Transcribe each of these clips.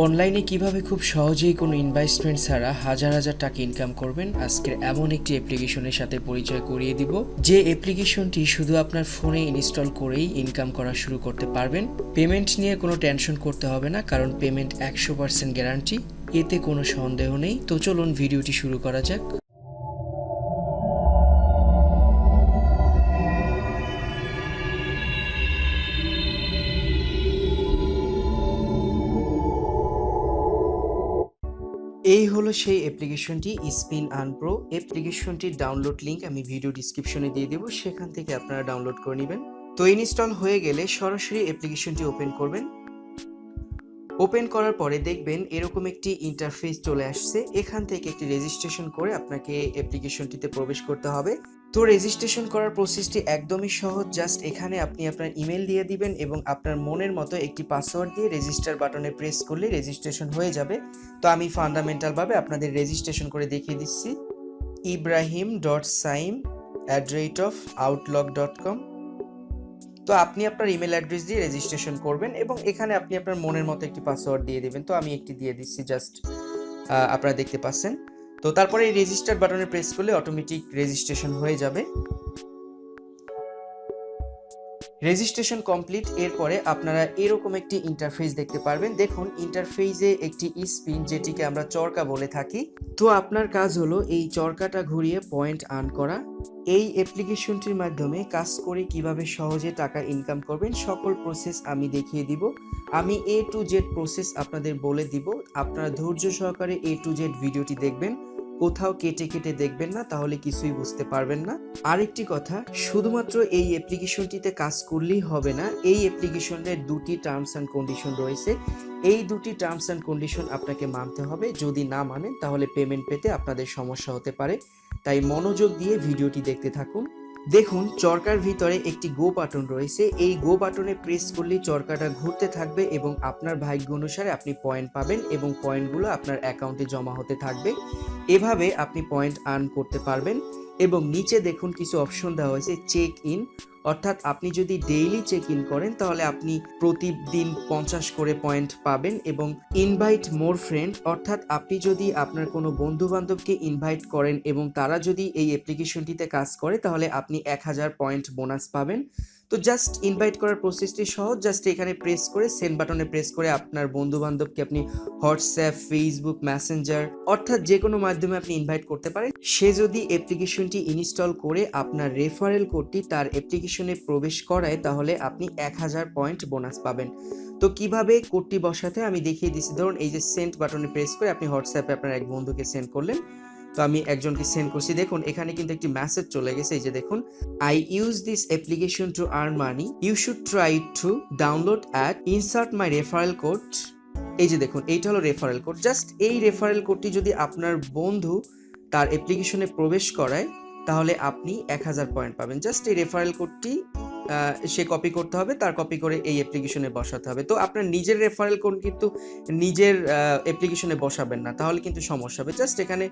অনলাইনে কিভাবে খুব সহজেই কোনো ইনভেস্টমেন্ট ছাড়া হাজার হাজার টাকা ইনকাম করবেন আজকের এমন একটি অ্যাপ্লিকেশনের সাথে পরিচয় করিয়ে দিব, যে অ্যাপ্লিকেশনটি শুধু আপনার ফোনে ইনস্টল করেই ইনকাম করা শুরু করতে পারবেন। পেমেন্ট নিয়ে কোনো টেনশন করতে হবে না, কারণ পেমেন্ট 100% গ্যারান্টি, এতে কোনো সন্দেহ নেই। তো চলুন ভিডিওটি শুরু করা যাক। এই হলো সেই অ্যাপ্লিকেশনটি, স্পিন আর্ন প্রো। অ্যাপ্লিকেশনটির ডাউনলোড লিংক আমি ভিডিও ডিসক্রিপশনে দিয়ে দেবো, সেখান থেকে আপনারা ডাউনলোড করে নেবেন। তো ইনস্টল হয়ে গেলে সরাসরি অ্যাপ্লিকেশনটি ওপেন করবেন। ওপেন করার পরে দেখবেন এরকম একটি ইন্টারফেস চলে আসছে। এখান থেকে একটি রেজিস্ট্রেশন করে আপনাকে অ্যাপ্লিকেশনটিতে প্রবেশ করতে হবে। তো রেজিস্ট্রেশন করার প্রসেসটি একদমই সহজ। জাস্ট এখানে আপনি আপনার ইমেল দিয়ে দিবেন এবং আপনার মনের মতো একটি পাসওয়ার্ড দিয়ে রেজিস্টার বাটনে প্রেস করলে রেজিস্ট্রেশন হয়ে যাবে। তো আমি ফান্ডামেন্টালভাবে আপনাদের রেজিস্ট্রেশন করে দেখিয়ে দিচ্ছি। ibrahim.saim@outlook.com। তো আপনি আপনার ইমেল অ্যাড্রেস দিয়ে রেজিস্ট্রেশন করবেন এবং এখানে আপনি আপনার মনের মতো একটি পাসওয়ার্ড দিয়ে দিবেন। তো আমি একটি দিয়ে দিচ্ছি, জাস্ট আপনারা দেখতে পাচ্ছেন। তো তারপরে এই রেজিস্টার বাটনে প্রেস করলে অটোমেটিক রেজিস্ট্রেশন হয়ে যাবে। Registration complete. এরপরে আপনারা এরকম একটি ইন্টারফেস দেখতে পারবেন। দেখুন ইন্টারফেসে একটি স্পিন, যেটিকে আমরা চরকা বলে থাকি। তো আপনার কাজ হলো এই চরকাটা ঘুরিয়ে পয়েন্ট আর্ন করা। এই অ্যাপ্লিকেশনটির মাধ্যমে কাজ করে কিভাবে সহজে টাকা ইনকাম করবেন সকল প্রসেস আমি দেখিয়ে দিব। আমি A to Z প্রসেস আপনাদের বলে দিব। আপনারা ধৈর্য সহকারে A to Z ভিডিওটি দেখবেন, কোথাও কেটে কেটে দেখবেন না, তাহলে কিছুই বুঝতে পারবেন না। আরেকটি কথা, শুধুমাত্র এই অ্যাপ্লিকেশনটিতে কাজ করলেই হবে না। এই অ্যাপ্লিকেশনের দুটি টার্মস অ্যান্ড কন্ডিশন রয়েছে। এই দুটি টার্মস অ্যান্ড কন্ডিশন আপনাকে মানতে হবে। যদি না মানেন তাহলে পেমেন্ট পেতে আপনাদের সমস্যা হতে পারে। তাই মনোযোগ দিয়ে ভিডিওটি দেখতে থাকুন। দেখুন চরকার ভিতরে একটি গো বাটন রয়েছে। এই গো বাটনে প্রেস করলেই চরকাটা ঘুরতে থাকবে এবং আপনার ভাগ্য অনুসারে আপনি পয়েন্ট পাবেন এবং পয়েন্টগুলো আপনার অ্যাকাউন্টে জমা হতে থাকবে। এভাবে আপনি পয়েন্ট আর্ন করতে পারবেন। এবং নিচে দেখুন কিছু অপশন দেওয়া হয়েছে চেক ইন, অর্থাৎ আপনি যদি ডেইলি চেক ইন করেন তাহলে আপনি প্রতিদিন 50 করে পয়েন্ট পাবেন। এবং ইনভাইট মোর ফ্রেন্ড, অর্থাৎ আপনি যদি আপনার কোনো বন্ধু বান্ধবকে ইনভাইট করেন এবং তারা যদি এই অ্যাপ্লিকেশনটিতে কাজ করে তাহলে আপনি 1000 পয়েন্ট বোনাস পাবেন। তো জাস্ট ইনভাইট করার প্রসেসটি সহজ। জাস্ট এখানে প্রেস করে সেন্ড বাটনে প্রেস করে আপনার বন্ধু বান্ধবকে আপনি হোয়াটসঅ্যাপ, ফেসবুক, মেসেঞ্জার, অর্থাৎ যে কোনো মাধ্যমে আপনি ইনভাইট করতে পারেন। সে যদি অ্যাপ্লিকেশনটি ইনস্টল করে আপনার রেফারেল কোডটি তার অ্যাপ্লিকেশনে প্রবেশ করায় তাহলে আপনি 1000 পয়েন্ট বোনাস পাবেন। তো কিভাবে কোডটি বসাতে আমি দেখিয়ে দিচ্ছি। ধরুন এই যে সেন্ড বাটনে প্রেস করে আপনি হোয়াটসঅ্যাপে আপনার এক বন্ধুকে সেন্ড করলেন। তো আমি একজনকে সেন্ড করছি। দেখুন এখানে কিন্তু একটি মেসেজ চলে গেছে। এই যে দেখুন, I use this application to earn money. You should try to download at insert my referral code. এই যে দেখুন এইটা হলো রেফারেল কোড। জাস্ট এই রেফারেল কোডটি যদি আপনার বন্ধু তার অ্যাপ্লিকেশনে প্রবেশ করায় তাহলে আপনি 1000 পয়েন্ট পাবেন। জাস্ট এই রেফারেল কোডটি সে কপি করতে হবে, তার কপি করে এই অ্যাপ্লিকেশনে বসাতে হবে। তো আপনার নিজের রেফারেল কোড কিন্তু নিজের অ্যাপ্লিকেশনে বসাবেন না, তাহলে কিন্তু সমস্যা হবে। জাস্ট এখানে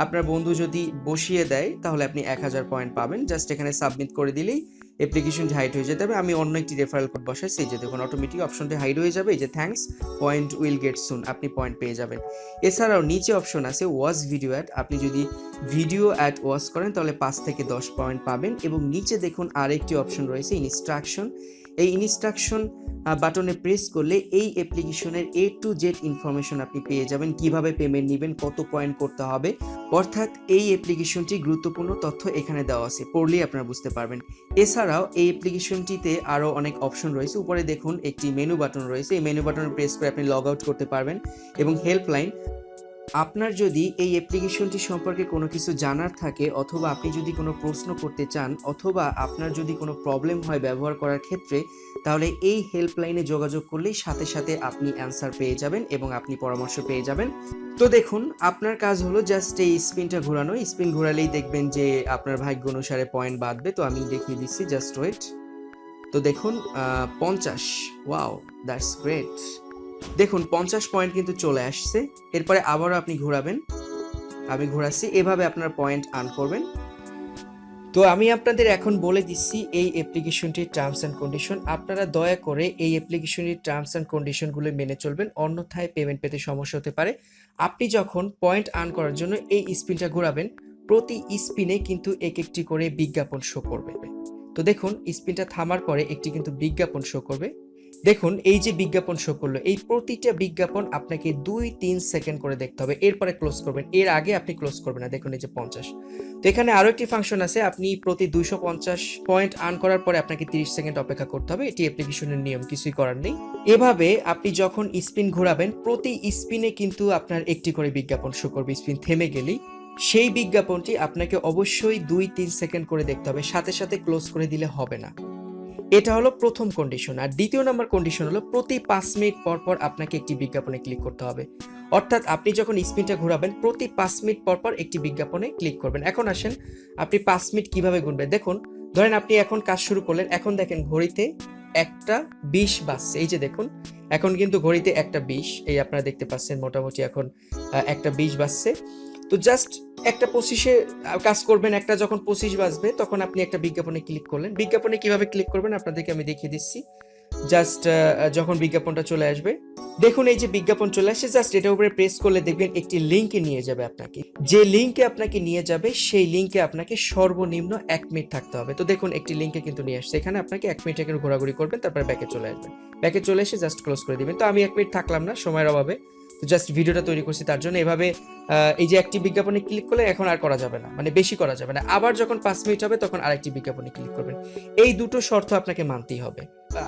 আপনার বন্ধু যদি বসিয়ে দেয় তাহলে আপনি 1000 পয়েন্ট পাবেন। জাস্ট এখানে সাবমিট করে দিলেই অ্যাপ্লিকেশনটি হাইড হয়ে যেতে হবে। আমি অন্য একটি রেফারেল কোড বসাইছি, এই যে দেখুন অটোমেটিক অপশনটি হাইড হয়ে যাবে। এই যে থ্যাঙ্কস, পয়েন্ট উইল গেট সুন, আপনি পয়েন্ট পেয়ে যাবেন। এছাড়াও নিচে অপশন আছে ওয়াচ ভিডিও অ্যাড। আপনি যদি ভিডিও অ্যাড ওয়াচ করেন তাহলে 5 থেকে 10 পয়েন্ট পাবেন। এবং নিচে দেখুন আরেকটি অপশন রয়েছে ইনস্ট্রাকশন। এই ইনস্ট্রাকশন বাটনে প্রেস করলে এই অ্যাপ্লিকেশনের A to Z ইনফরমেশন আপনি পেয়ে যাবেন। কিভাবে পেমেন্ট নেবেন, কত পয়েন্ট করতে হবে, অর্থাৎ এই অ্যাপ্লিকেশনটি গুরুত্বপূর্ণ তথ্য এখানে দেওয়া আছে, পড়লেই আপনারা বুঝতে পারবেন। এছাড়াও এই অ্যাপ্লিকেশনটিতে আরও অনেক অপশন রয়েছে। উপরে দেখুন একটি মেনু বাটন রয়েছে। এই মেনু বাটনে প্রেস করে আপনি লগ আউট করতে পারবেন। এবং হেল্পলাইন, আপনার যদি এই অ্যাপ্লিকেশনটি সম্পর্কে কোনো কিছু জানার থাকে, অথবা আপনি যদি কোনো প্রশ্ন করতে চান, অথবা আপনার যদি কোনো প্রবলেম হয় ব্যবহার করার ক্ষেত্রে, তাহলে এই হেল্পলাইনে যোগাযোগ করলেই সাথে সাথে আপনি অ্যান্সার পেয়ে যাবেন এবং আপনি পরামর্শ পেয়ে যাবেন। তো দেখুন আপনার কাজ হলো জাস্ট এই স্পিনটা ঘোরানো। স্পিন ঘোরালেই দেখবেন যে আপনার ভাগ্য অনুসারে পয়েন্ট বাঁধবে। তো আমি দেখিয়ে দিচ্ছি, জাস্ট ওয়েট। তো দেখুন 50, ওয়াও দ্যাটস গ্রেট। দেখুন 50 পয়েন্ট কিন্তু চলে আসছে। এরপরে আবারও আপনি ঘোরাবেন, আমি ঘোরাচ্ছি। এভাবে আপনার পয়েন্ট আর্ন করবেন। তো আমি আপনাদের এখন বলে দিচ্ছি এই অ্যাপ্লিকেশনটির টার্মস অ্যান্ড কন্ডিশন। আপনারা দয়া করে এই অ্যাপ্লিকেশনটির টার্মস অ্যান্ড কন্ডিশনগুলো মেনে চলবেন, অন্যথায় পেমেন্ট পেতে সমস্যা হতে পারে। আপনি যখন পয়েন্ট আর্ন করার জন্য এই স্পিনটা ঘোরাবেন, প্রতি স্পিনে কিন্তু একটি করে বিজ্ঞাপন শো করবে। তো দেখুন স্পিনটা থামার পরে একটি কিন্তু বিজ্ঞাপন শো করবে। দেখুন এই যে বিজ্ঞাপন শো করলো, এই প্রতিটা বিজ্ঞাপন আপনাকে 2-3 সেকেন্ড করে দেখতে হবে, এরপরে ক্লোজ করবেন। এর আগে আপনি ক্লোজ করবেন না। দেখুন এই যে 50। তো এখানে আরো একটি ফাংশন আছে, আপনি প্রতি 250 পয়েন্ট আর্ন করার পরে আপনাকে 30 সেকেন্ড অপেক্ষা করতে হবে। এটি অ্যাপ্লিকেশনের নিয়ম, কিছুই করার নেই। এভাবে আপনি যখন স্পিন ঘোরাবেন, প্রতি স্পিনে কিন্তু আপনার একটি করে বিজ্ঞাপন শো করবে। স্পিন থেমে গেলেই সেই বিজ্ঞাপনটি আপনাকে অবশ্যই 2-3 সেকেন্ড করে দেখতে হবে, সাথে সাথে ক্লোজ করে দিলে হবে না। এটা হলো প্রথম কন্ডিশন। আর দ্বিতীয় নাম্বার কন্ডিশন হলো প্রতি 5 মিনিট পর পর আপনাকে একটি বিজ্ঞাপনে ক্লিক করতে হবে। অর্থাৎ আপনি যখন স্পিনটা ঘোরাবেন, প্রতি 5 মিনিট পর পর একটি বিজ্ঞাপনে ক্লিক করবেন। এখন আসেন আপনি 5 মিনিট কিভাবে গুনবেন। দেখুন ধরেন আপনি এখন কাজ শুরু করলেন, এখন দেখেন ঘড়িতে 1:20 বাজছে। এই যে দেখুন এখন কিন্তু ঘড়িতে 1:20, এই আপনারা দেখতে পাচ্ছেন মোটামুটি এখন 1:20 বাজছে। তো জাস্ট 1:25-এ কাজ করবেন। একটা যখন 25 বাজবে তখন আপনি একটা বিজ্ঞাপনে ক্লিক করলেন। বিজ্ঞাপনে কিভাবে ক্লিক করবেন আপনাদেরকে আমি দেখিয়ে দিচ্ছি। জাস্ট যখন বিজ্ঞাপনটা চলে আসবে, দেখুন এই যে বিজ্ঞাপন চলে আসছে, জাস্ট এটার উপরে প্রেস করলে দেখবেন একটি লিঙ্কে নিয়ে যাবে আপনাকে। যে লিঙ্কে আপনাকে নিয়ে যাবে সেই লিঙ্কে আপনাকে সর্বনিম্ন 1 মিনিট থাকতে হবে। তো দেখুন একটি লিঙ্কে কিন্তু নিয়ে আসছে, এখানে আপনাকে 1 মিনিট এখানে ঘোরাঘুরি করবেন, তারপরে ব্যাকে চলে আসবেন। ব্যাকে চলে এসে জাস্ট ক্লোজ করে দিবেন। তো আমি 1 মিনিট থাকলাম না সময়ের অভাবে, তো জাস্ট ভিডিওটা তৈরি করছি তার জন্য। এভাবে এই যে একটি বিজ্ঞাপনে ক্লিক করলে এখন আর করা যাবে না, মানে বেশি করা যাবে না। আবার যখন 5 মিনিট হবে তখন আরেকটি বিজ্ঞাপনে ক্লিক করবেন। এই দুটো শর্ত আপনাকে মানতেই হবে।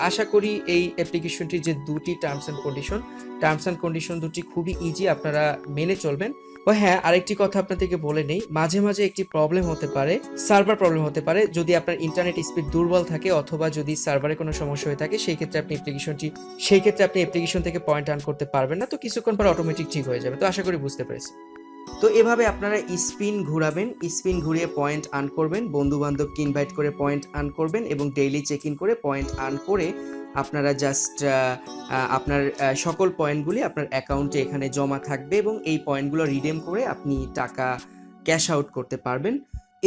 আশা করি এই অ্যাপ্লিকেশনটির যে দুটি টার্মস অ্যান্ড কন্ডিশন দুটি খুবই ইজি, আপনারা মেনে চলবেন। ও হ্যাঁ, আরেকটি কথা আপনাদেরকে বলে নেই, মাঝে মাঝে একটি প্রবলেম হতে পারে, সার্ভার প্রবলেম হতে পারে। যদি আপনার ইন্টারনেট স্পিড দুর্বল থাকে অথবা যদি সার্ভারে কোনো সমস্যা হয়ে থাকে, সেই ক্ষেত্রে আপনি অ্যাপ্লিকেশন থেকে পয়েন্ট আর্ন করতে পারবেন না। তো কিছুক্ষণ পর অটোমেটিক ঠিক হয়ে যাবে। তো আশা করি বুঝতে পেরেছি। তো এভাবে আপনারা স্পিন ঘুরাবেন, স্পিন ঘুরিয়ে পয়েন্ট আর্ন করবেন, বন্ধু বান্ধবকে ইনভাইট করে পয়েন্ট আর্ন করবেন এবং ডেইলি চেক ইন করে পয়েন্ট আর্ন করে আপনারা জাস্ট আপনার সকল পয়েন্টগুলি আপনার অ্যাকাউন্টে এখানে জমা থাকবে এবং এই পয়েন্টগুলো রিডিম করে আপনি টাকা ক্যাশ আউট করতে পারবেন।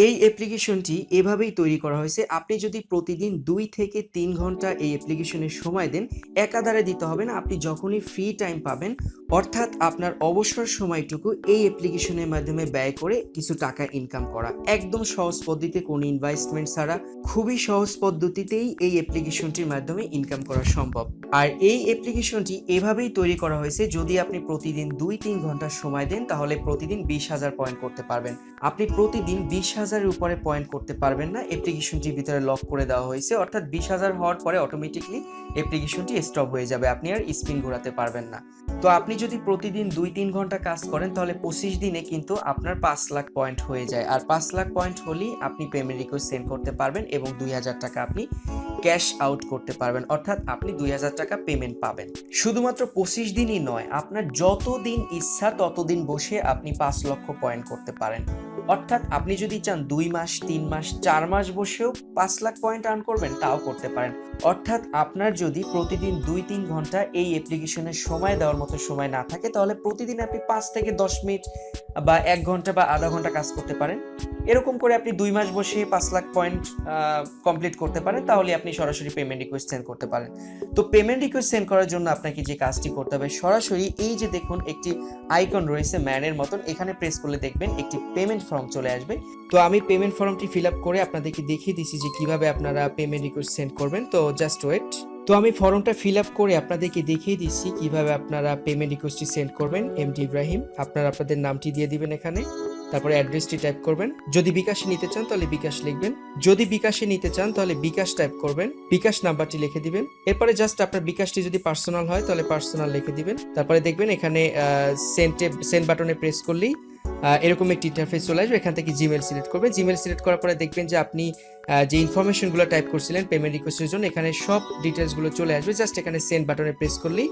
এই অ্যাপ্লিকেশনটি এভাবেই তৈরি করা হয়েছে। আপনি যদি প্রতিদিন 2 থেকে 3 ঘন্টা এই অ্যাপ্লিকেশনে সময় দেন, একাধারে দিতে হবে না, আপনি যখনই ফ্রি টাইম পাবেন, অর্থাৎ আপনার অবসর সময়টুকু এই অ্যাপ্লিকেশনের মাধ্যমে ব্যয় করে কিছু টাকা ইনকাম করা। একদম সহজ পদ্ধতিতে, কোনো ইনভেস্টমেন্ট ছাড়া খুবই সহজ পদ্ধতিতেই এই অ্যাপ্লিকেশনটির মাধ্যমে ইনকাম করা সম্ভব। আর এই অ্যাপ্লিকেশনটি এভাবেই তৈরি করা হয়েছে, যদি আপনি প্রতিদিন 2-3 ঘন্টা সময় দেন তাহলে প্রতিদিন 20,000 পয়েন্ট করতে পারবেন। আপনি প্রতিদিন 20,000-এর উপরে পয়েন্ট করতে পারবেন না, অ্যাপ্লিকেশনটির ভিতরে লক করে দেওয়া হয়েছে। অর্থাৎ 20,000 হওয়ার পরে অটোমেটিকলি অ্যাপ্লিকেশনটি স্টপ হয়ে যাবে, আপনি আর স্পিন ঘোরাতে পারবেন না। তো আপনি যদি প্রতিদিন 2-3 ঘন্টা কাজ করেন তাহলে 25 দিনে কিন্তু আপনার 5 লাখ পয়েন্ট হয়ে যায়। আর 5 লাখ পয়েন্ট হলেই আপনি পেমেন্ট রিকোয়েস্ট সেন্ড করতে পারবেন এবং 2,000 টাকা আপনি ক্যাশ আউট করতে পারবেন, অর্থাৎ আপনি 2,000 টাকা পেমেন্ট পাবেন। শুধুমাত্র 25 দিনই নয়, আপনার যতদিন ইচ্ছা ততদিন বসে আপনি 5 লক্ষ পয়েন্ট করতে পারেন। অর্থাৎ আপনি যদি চান 2 মাস, 3 মাস, 4 মাস বসেও 5 লাখ পয়েন্ট আর্ন করবেন, তাও করতে পারেন। অর্থাৎ আপনার যদি প্রতিদিন 2-3 ঘন্টা এই অ্যাপ্লিকেশনের সময় দেওয়ার মতো সময় না থাকে, তাহলে প্রতিদিন আপনি 5 থেকে 10 মিনিট বা 1 ঘন্টা বা আধা ঘন্টা কাজ করতে পারেন। এরকম করে আপনি 2 মাস বসে 5 লাখ পয়েন্ট কমপ্লিট করতে পারেন, তাহলে আপনি সরাসরি পেমেন্ট রিকোয়েস্ট সেন্ড করতে পারেন। তো পেমেন্ট রিকোয়েস্ট সেন্ড করার জন্য আপনাকে যে কাজটি করতে হবে, সরাসরি এই যে দেখুন একটি আইকন রয়েছে ম্যানের মতন, এখানে প্রেস করলে দেখবেন একটি পেমেন্ট ফর্ম চলে আসবে। তো আমি পেমেন্ট ফর্মটি ফিল আপ করে আপনাদেরকে দেখিয়ে দিচ্ছি যে কিভাবে আপনারা পেমেন্ট রিকোয়েস্ট সেন্ড করবেন। তো জাস্ট ওয়েট। তো আমি ফর্মটা ফিল আপ করে আপনাদেরকে দেখিয়ে দিচ্ছি কিভাবে আপনারা পেমেন্ট রিকোয়েস্টটি সেন্ড করবেন। এমডি ইব্রাহিম, আপনারা আপনাদের নামটি দিয়ে দিবেন এখানে, তারপরে অ্যাড্রেসটি টাইপ করবেন। যদি বিকাশে নিতে চান তাহলে বিকাশ লিখবেন, যদি বিকাশে নিতে চান তাহলে বিকাশ টাইপ করবেন, বিকাশ নাম্বারটি লিখে দিবেন। এরপরে জাস্ট আপনার বিকাশটি যদি পার্সোনাল হয় তাহলে পার্সোনাল লিখে দিবেন। তারপরে দেখবেন এখানে সেন্ড বাটনে প্রেস করলেই এরকম একটি ইন্টারফেস চলে আসবে। এখান থেকে জিমেল সিলেক্ট করবেন। জিমেল সিলেক্ট করার পরে দেখবেন যে আপনি যে ইনফরমেশনগুলো টাইপ করছিলেন পেমেন্ট রিকোয়েস্টের জন্য, এখানে সব ডিটেলসগুলো চলে আসবে। জাস্ট এখানে সেন্ড বাটনে প্রেস করলেই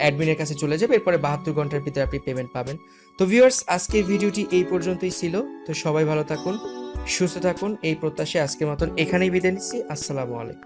অ্যাডমিনের কাছে চলে যাবে। এরপরে 72 ঘন্টার ভিতরে আপনি পেমেন্ট পাবেন। তো ভিউয়ার্স, আজকের ভিডিওটি এই পর্যন্তই ছিল। তো সবাই ভালো থাকুন, সুস্থ থাকুন, এই প্রত্যাশায় আজকের মতন এখানেই বিদায় নিচ্ছি। আসসালামু আলাইকুম।